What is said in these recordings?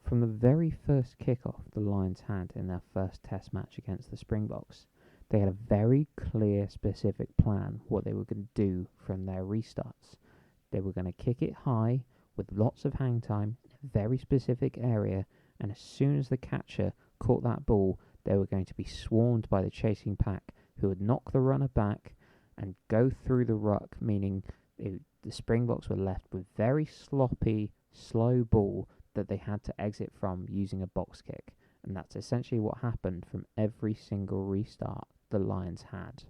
From the very first kickoff the Lions had in their first test match against the Springboks, they had a very clear, specific plan what they were going to do from their restarts. They were going to kick it high with lots of hang time in a very specific area, and as soon as the catcher caught that ball, they were going to be swarmed by the chasing pack who would knock the runner back and go through the ruck, meaning the Springboks were left with very sloppy, slow ball that they had to exit from using a box kick. And that's essentially what happened from every single restart the Lions had.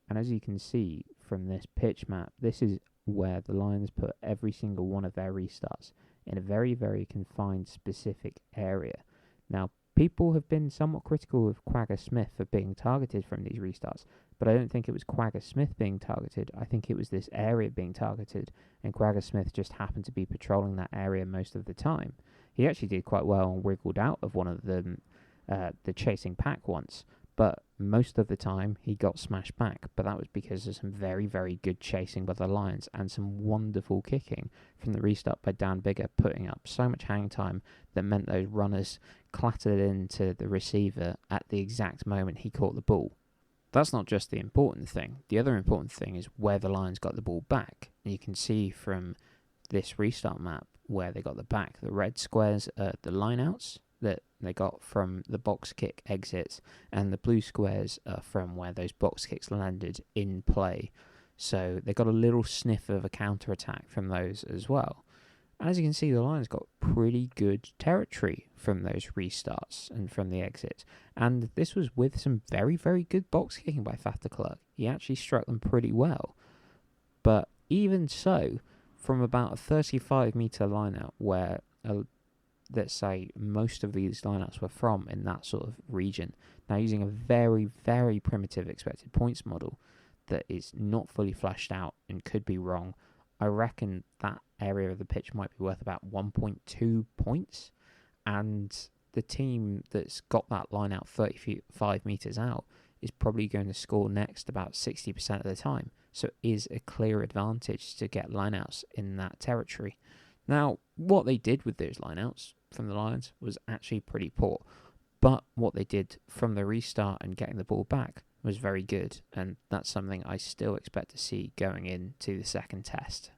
And as you can see from this pitch map, this is where the Lions put every single one of their restarts in a very, very confined, specific area. Now, people have been somewhat critical of Quagga Smith for being targeted from these restarts, but I don't think it was Quagga Smith being targeted. I think it was this area being targeted, and Quagga Smith just happened to be patrolling that area most of the time. He actually did quite well and wriggled out of one of them, the chasing pack once, but most of the time he got smashed back. But that was because of some very, very good chasing by the Lions and some wonderful kicking from the restart by Dan Biggar, putting up so much hang time that meant those runners clattered into the receiver at the exact moment he caught the ball. That's not just the important thing. The other important thing is where the Lions got the ball back. And you can see from this restart map where they got the back. The red squares are the lineouts that they got from the box kick exits, and the blue squares are from where those box kicks landed in play. So they got a little sniff of a counter-attack from those as well. And as you can see, the Lions got pretty good territory from those restarts and from the exits. And this was with some very, very good box kicking by Faf de Klerk. He actually struck them pretty well. But even so, from about a 35-metre lineout where, let's say, most of these lineouts were from in that sort of region, now using a very, very primitive expected points model that is not fully fleshed out and could be wrong, I reckon that area of the pitch might be worth about 1.2 points. And the team that's got that line out 35 metres out is probably going to score next about 60% of the time. So it is a clear advantage to get lineouts in that territory. Now, what they did with those lineouts from the Lions was actually pretty poor. But what they did from the restart and getting the ball back was very good. And that's something I still expect to see going into the second test.